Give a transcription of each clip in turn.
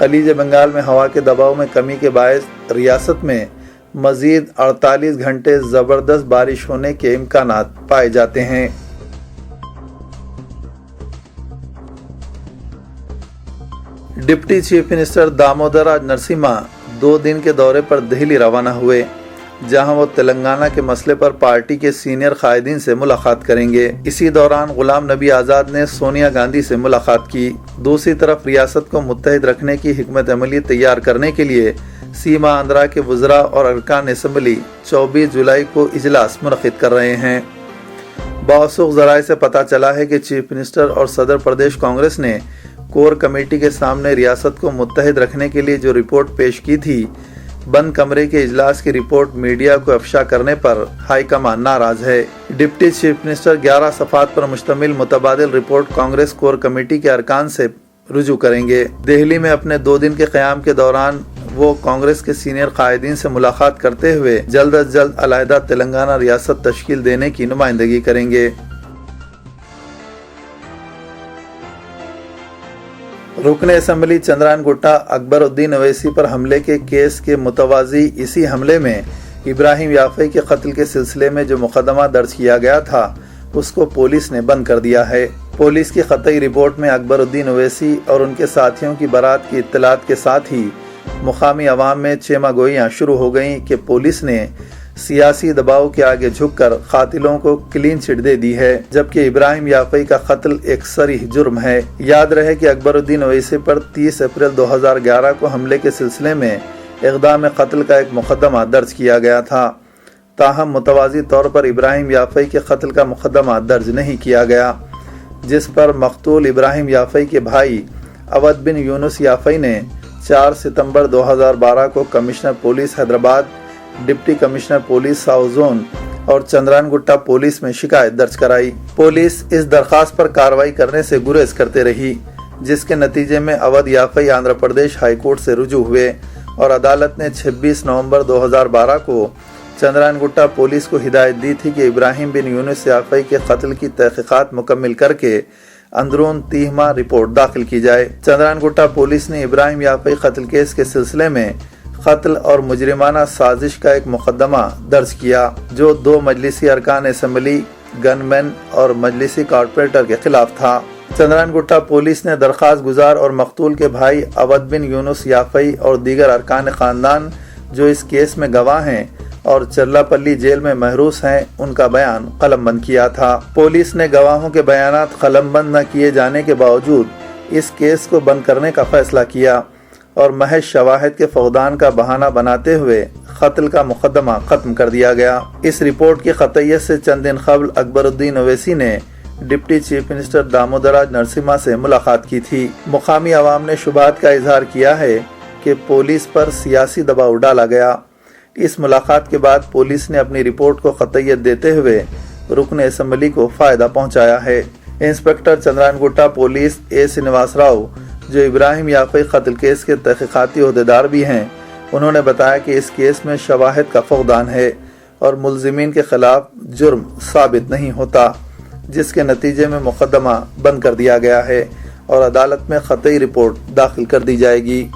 خلیج بنگال میں ہوا کے دباؤ میں کمی کے باعث ریاست میں مزید 48 گھنٹے زبردست بارش ہونے کے امکانات پائے جاتے ہیں۔ Deputy chief minister Damodar Narasimha 2 دن کے دورے پر دہلی روانہ ہوئے، جہاں وہ تلنگانہ کے مسئلے پر پارٹی کے سینئر قائدین سے ملاقات کریں گے۔ اسی دوران غلام نبی آزاد نے سونیا گاندھی سے ملاقات کی۔ دوسری طرف ریاست کو متحد رکھنے کی حکمت عملی تیار کرنے کے لیے سیما آندھرا کے وزراء اور ارکان اسمبلی 24 جولائی کو اجلاس منعقد کر رہے ہیں۔ باوثوق ذرائع سے پتہ چلا ہے کہ چیف منسٹر اور صدر پردیش کانگریس نے کور کمیٹی کے سامنے ریاست کو متحد رکھنے کے لیے جو رپورٹ پیش کی تھی، بند کمرے کے اجلاس کی رپورٹ میڈیا کو افشا کرنے پر ہائی کمان ناراض ہے۔ ڈپٹی چیف منسٹر 11 صفحات پر مشتمل متبادل رپورٹ کانگریس کور کمیٹی کے ارکان سے رجوع کریں گے۔ دہلی میں اپنے 2 دن کے قیام کے دوران وہ کانگریس کے سینئر قائدین سے ملاقات کرتے ہوئے جلد از جلد علیحدہ تلنگانہ ریاست تشکیل دینے کی نمائندگی کریں گے۔ رکن اسمبلی چندران گٹا اکبر الدین اویسی پر حملے کے کیس کے متوازی اسی حملے میں ابراہیم یافعی کے قتل کے سلسلے میں جو مقدمہ درج کیا گیا تھا، اس کو پولیس نے بند کر دیا ہے۔ پولیس کی قطعی رپورٹ میں اکبر الدین اویسی اور ان کے ساتھیوں کی برات کی اطلاعات کے ساتھ ہی مقامی عوام میں چیمہ گوئیاں شروع ہو گئیں کہ پولیس نے سیاسی دباؤ کے آگے جھک کر قاتلوں کو کلین چٹ دے دی ہے، جبکہ ابراہیم یافعی کا قتل ایک صریح جرم ہے۔ یاد رہے کہ اکبر الدین اویسی پر 30 اپریل 2011 کو حملے کے سلسلے میں اقدام قتل کا ایک مقدمہ درج کیا گیا تھا، تاہم متوازی طور پر ابراہیم یافعی کے قتل کا مقدمہ درج نہیں کیا گیا، جس پر مقتول ابراہیم یافعی کے بھائی اودھ بن یونس یافعی نے 4 ستمبر 2012 کو commissioner police Hyderabad, deputy commissioner police south zone اور چندران گٹا پولیس میں شکایت درج کرائی۔ پولیس اس درخواست پر کارروائی کرنے سے گریز کرتے رہی، جس کے نتیجے میں اودھ یافعی آندھرا پردیش ہائی کورٹ سے رجوع ہوئے اور عدالت نے 26 نومبر 2012 کو چندران گٹا پولیس کو ہدایت دی تھی کہ ابراہیم بن یونس یافعی کے قتل کی تحقیقات مکمل کر کے اندرون 30 ماہ رپورٹ داخل کی جائے۔ چندران گٹا پولیس نے ابراہیم یافعی قتل کیس کے سلسلے میں قتل اور مجرمانہ سازش کا ایک مقدمہ درج کیا، جو 2 مجلسی ارکان اسمبلی، گن مین اور مجلسی کارپوریٹر کے خلاف تھا۔ چندران گٹا پولیس نے درخواست گزار اور مقتول کے بھائی اودھ بن یونس یافعی اور دیگر ارکان خاندان جو اس کیس میں گواہ ہیں اور چرلاپلی جیل میں محروس ہیں، ان کا بیان قلم بند کیا تھا۔ پولیس نے گواہوں کے بیانات قلم بند نہ کیے جانے کے باوجود اس کیس کو بند کرنے کا فیصلہ کیا اور محض شواہد کے فقدان کا بہانہ بناتے ہوئے قتل کا مقدمہ ختم کر دیا گیا۔ اس رپورٹ کی قطعیت سے چند دن قبل اکبر الدین اویسی نے deputy chief minister Damodar Narasimha سے ملاقات کی تھی۔ مقامی عوام نے شبہات کا اظہار کیا ہے کہ پولیس پر سیاسی دباؤ ڈالا گیا۔ اس ملاقات کے بعد پولیس نے اپنی رپورٹ کو قطعیت دیتے ہوئے رکن اسمبلی کو فائدہ پہنچایا ہے۔ انسپکٹر چندران گٹا پولیس اے سینیواس راؤ، جو ابراہیم یافعی قتل کیس کے تحقیقاتی عہدیدار بھی ہیں، انہوں نے بتایا کہ اس کیس میں شواہد کا فقدان ہے اور ملزمین کے خلاف جرم ثابت نہیں ہوتا، جس کے نتیجے میں مقدمہ بند کر دیا گیا ہے اور عدالت میں قطعی رپورٹ داخل کر دی جائے گی۔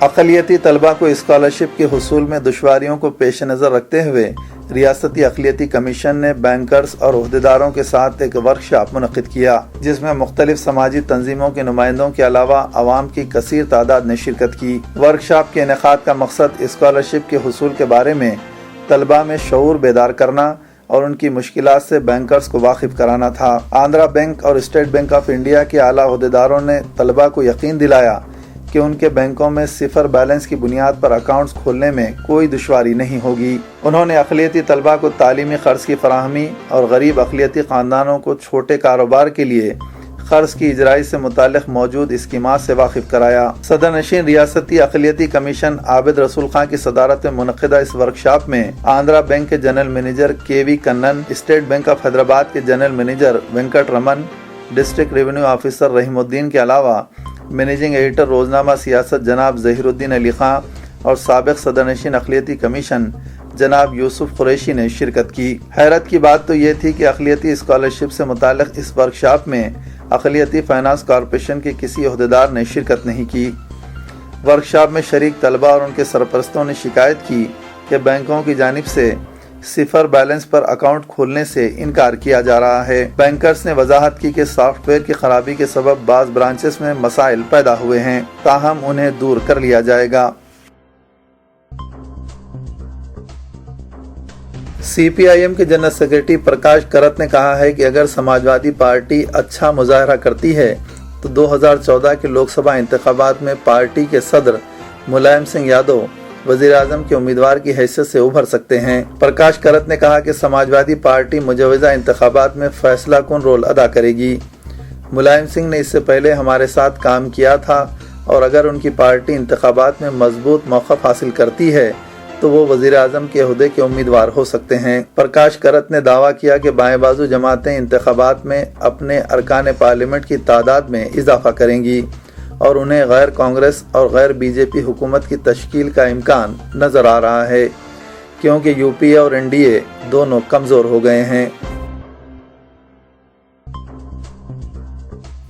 اقلیتی طلبہ کو اسکالرشپ کے حصول میں دشواریوں کو پیش نظر رکھتے ہوئے ریاستی اقلیتی کمیشن نے بینکرز اور عہدیداروں کے ساتھ ایک ورکشاپ منعقد کیا، جس میں مختلف سماجی تنظیموں کے نمائندوں کے علاوہ عوام کی کثیر تعداد نے شرکت کی۔ ورکشاپ کے انعقاد کا مقصد اسکالرشپ کے حصول کے بارے میں طلبہ میں شعور بیدار کرنا اور ان کی مشکلات سے بینکرز کو واقف کرانا تھا۔ آندھرا بینک اور اسٹیٹ بینک آف انڈیا کے اعلیٰ عہدیداروں نے طلبہ کو یقین دلایا کہ ان کے بینکوں میں صفر بیلنس کی بنیاد پر اکاؤنٹس کھولنے میں کوئی دشواری نہیں ہوگی۔ انہوں نے اقلیتی طلبہ کو تعلیمی قرض کی فراہمی اور غریب اقلیتی خاندانوں کو چھوٹے کاروبار کے لیے قرض کی اجرائی سے متعلق موجود اسکیمات سے واقف کرایا۔ صدر نشین ریاستی اقلیتی کمیشن عابد رسول خان کی صدارت میں منعقدہ اس ورکشاپ میں آندھرا بینک کے general manager K V Kannan, state bank of Hyderabad کے general manager Venkat Raman, district revenue officer Rahimuddin کے علاوہ مینیجنگ ایڈیٹر روزنامہ سیاست جناب ظہیر الدین علی خان اور سابق صدر نشین اقلیتی کمیشن جناب یوسف قریشی نے شرکت کی۔ حیرت کی بات تو یہ تھی کہ اقلیتی اسکالرشپ سے متعلق اس ورکشاپ میں اقلیتی فائنانس کارپوریشن کے کسی عہدیدار نے شرکت نہیں کی۔ ورکشاپ میں شریک طلباء اور ان کے سرپرستوں نے شکایت کی کہ بینکوں کی جانب سے صفر بیلنس پر اکاؤنٹ کھولنے سے انکار کیا جا رہا ہے۔ بینکرز نے وضاحت کی کہ سافٹ ویئر کی خرابی کے سبب بعض برانچز میں مسائل پیدا ہوئے ہیں، تاہم انہیں دور کر لیا جائے گا۔ سی پی آئی ایم کے جنرل سیکرٹری پرکاش کرت نے کہا ہے کہ اگر سماجوادی پارٹی اچھا مظاہرہ کرتی ہے تو 2014 کے لوک سبھا انتخابات میں پارٹی کے صدر ملائم سنگھ یادو وزیر اعظم کے امیدوار کی حیثیت سے ابھر سکتے ہیں۔ پرکاش کرت نے کہا کہ سماجوادی پارٹی مجوزہ انتخابات میں فیصلہ کن رول ادا کرے گی۔ ملائم سنگھ نے اس سے پہلے ہمارے ساتھ کام کیا تھا اور اگر ان کی پارٹی انتخابات میں مضبوط موقف حاصل کرتی ہے تو وہ وزیر اعظم کے عہدے کے امیدوار ہو سکتے ہیں۔ پرکاش کرت نے دعویٰ کیا کہ بائیں بازو جماعتیں انتخابات میں اپنے ارکان پارلیمنٹ کی تعداد میں اضافہ کریں گی اور انہیں غیر کانگریس اور غیر بی جے پی حکومت کی تشکیل کا امکان نظر آ رہا ہے، کیونکہ یو پی اے اور این ڈی اے دونوں کمزور ہو گئے ہیں۔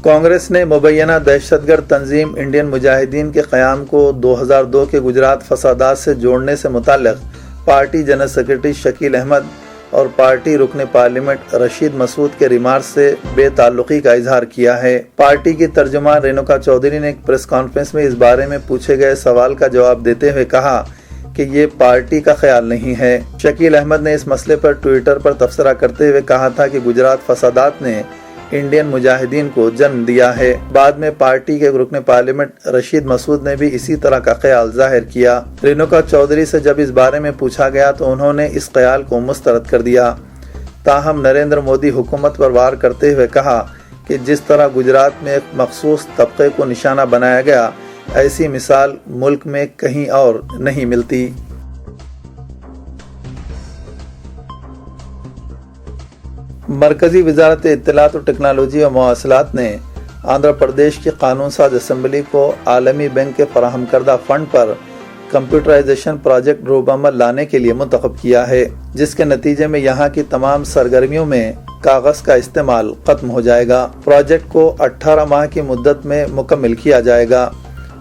کانگریس نے مبینہ دہشت گرد تنظیم انڈین مجاہدین کے قیام کو 2002 کے گجرات فسادات سے جوڑنے سے متعلق party general secretary Shakeel Ahmed اور پارٹی رکن پارلیمنٹ رشید مسعود کے ریمارک سے بے تعلقی کا اظہار کیا ہے۔ پارٹی کی ترجمان رینوکا چودھری نے ایک پریس کانفرنس میں اس بارے میں پوچھے گئے سوال کا جواب دیتے ہوئے کہا کہ یہ پارٹی کا خیال نہیں ہے۔ شکیل احمد نے اس مسئلے پر ٹویٹر پر تبصرہ کرتے ہوئے کہا تھا کہ گجرات فسادات نے انڈین مجاہدین کو جنم دیا ہے۔ بعد میں پارٹی کے رکن پارلیمنٹ رشید مسعود نے بھی اسی طرح کا خیال ظاہر کیا۔ رینوکا چودھری سے جب اس بارے میں پوچھا گیا تو انہوں نے اس خیال کو مسترد کر دیا، تاہم نریندر مودی حکومت پر وار کرتے ہوئے کہا کہ جس طرح گجرات میں ایک مخصوص طبقے کو نشانہ بنایا گیا، ایسی مثال ملک میں کہیں اور نہیں ملتی۔ مرکزی وزارت اطلاعات و ٹیکنالوجی و مواصلات نے آندھرا پردیش کی قانون ساز اسمبلی کو عالمی بینک کے فراہم کردہ فنڈ پر کمپیوٹرائزیشن پروجیکٹ روبعمل لانے کے لیے منتخب کیا ہے، جس کے نتیجے میں یہاں کی تمام سرگرمیوں میں کاغذ کا استعمال ختم ہو جائے گا۔ پروجیکٹ کو 18 ماہ کی مدت میں مکمل کیا جائے گا،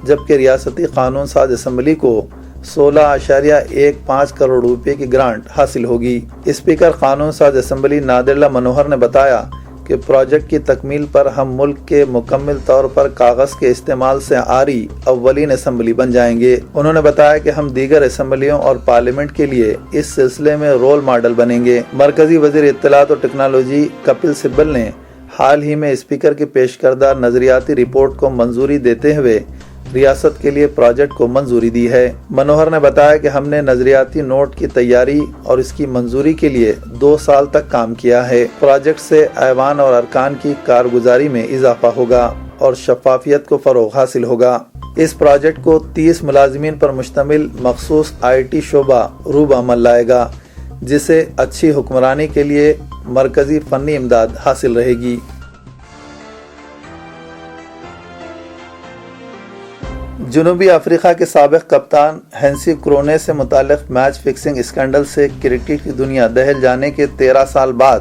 جبکہ ریاستی قانون ساز اسمبلی کو 16.15 کروڑ روپے کی گرانٹ حاصل ہوگی۔ اسپیکر قانون ساز اسمبلی نادر اللہ منوہر نے بتایا کہ پروجیکٹ کی تکمیل پر ہم ملک کے مکمل طور پر کاغذ کے استعمال سے عاری اولین اسمبلی بن جائیں گے۔ انہوں نے بتایا کہ ہم دیگر اسمبلیوں اور پارلیمنٹ کے لیے اس سلسلے میں رول ماڈل بنیں گے۔ مرکزی وزیر اطلاعات و ٹیکنالوجی کپل سبل نے حال ہی میں اسپیکر کی پیش کردہ نظریاتی رپورٹ کو منظوری دیتے ہوئے ریاست کے لیے پروجیکٹ کو منظوری دی ہے۔ منوہر نے بتایا کہ ہم نے نظریاتی نوٹ کی تیاری اور اس کی منظوری کے لیے 2 سال تک کام کیا ہے۔ پروجیکٹ سے ایوان اور ارکان کی کارگزاری میں اضافہ ہوگا اور شفافیت کو فروغ حاصل ہوگا۔ اس پروجیکٹ کو 30 ملازمین پر مشتمل مخصوص آئی ٹی شعبہ روبعمل لائے گا، جسے اچھی حکمرانی کے لیے مرکزی فنی امداد حاصل رہے گی۔ جنوبی افریقہ کے سابق کپتان ہینسی کرونے سے متعلق میچ فکسنگ اسکینڈل سے کرکٹ کی دنیا دہل جانے کے 13 سال بعد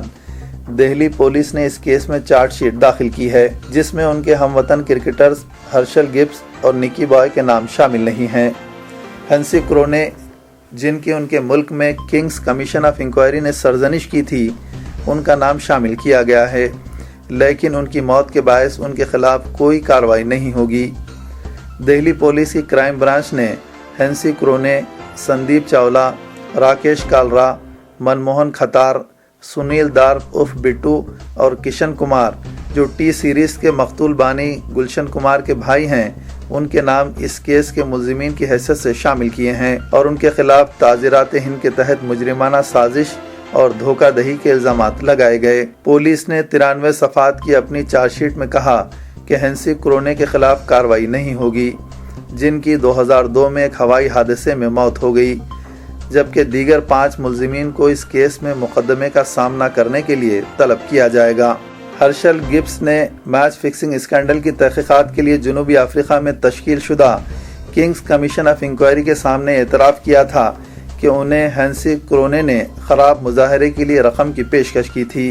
دہلی پولیس نے اس کیس میں چارج شیٹ داخل کی ہے، جس میں ان کے ہم وطن کرکٹرز ہرشل گبس اور نکی بوائے کے نام شامل نہیں ہیں۔ ہینسی کرونے، جن کی ان کے ملک میں کنگز کمیشن آف انکوائری نے سرزنش کی تھی، ان کا نام شامل کیا گیا ہے، لیکن ان کی موت کے باعث ان کے خلاف کوئی کارروائی نہیں ہوگی۔ دہلی پولیس کی کرائم برانچ نے ہینسی کرونے، سندیپ چاولہ، راکیش کالرا، منموہن کھتار، سنیل دار عرف بٹو اور کشن کمار، جو ٹی سیریز کے مقتول بانی گلشن کمار کے بھائی ہیں، ان کے نام اس کیس کے ملزمین کی حیثیت سے شامل کیے ہیں اور ان کے خلاف تعزیرات ہند کے تحت مجرمانہ سازش اور دھوکہ دہی کے الزامات لگائے گئے۔ پولیس نے 93 صفحات کی اپنی چارج شیٹ میں کہا کہ ہینسی کرونے کے خلاف کارروائی نہیں ہوگی، جن کی 2002 میں ایک ہوائی حادثے میں موت ہو گئی، جبکہ دیگر 5 ملزمین کو اس کیس میں مقدمے کا سامنا کرنے کے لیے طلب کیا جائے گا۔ ہرشل گبس نے میچ فکسنگ اسکینڈل کی تحقیقات کے لیے جنوبی افریقہ میں تشکیل شدہ کنگز کمیشن آف انکوائری کے سامنے اعتراف کیا تھا کہ انہیں ہینسی کرونے نے خراب مظاہرے کے لیے رقم کی پیشکش کی تھی۔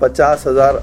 $50,000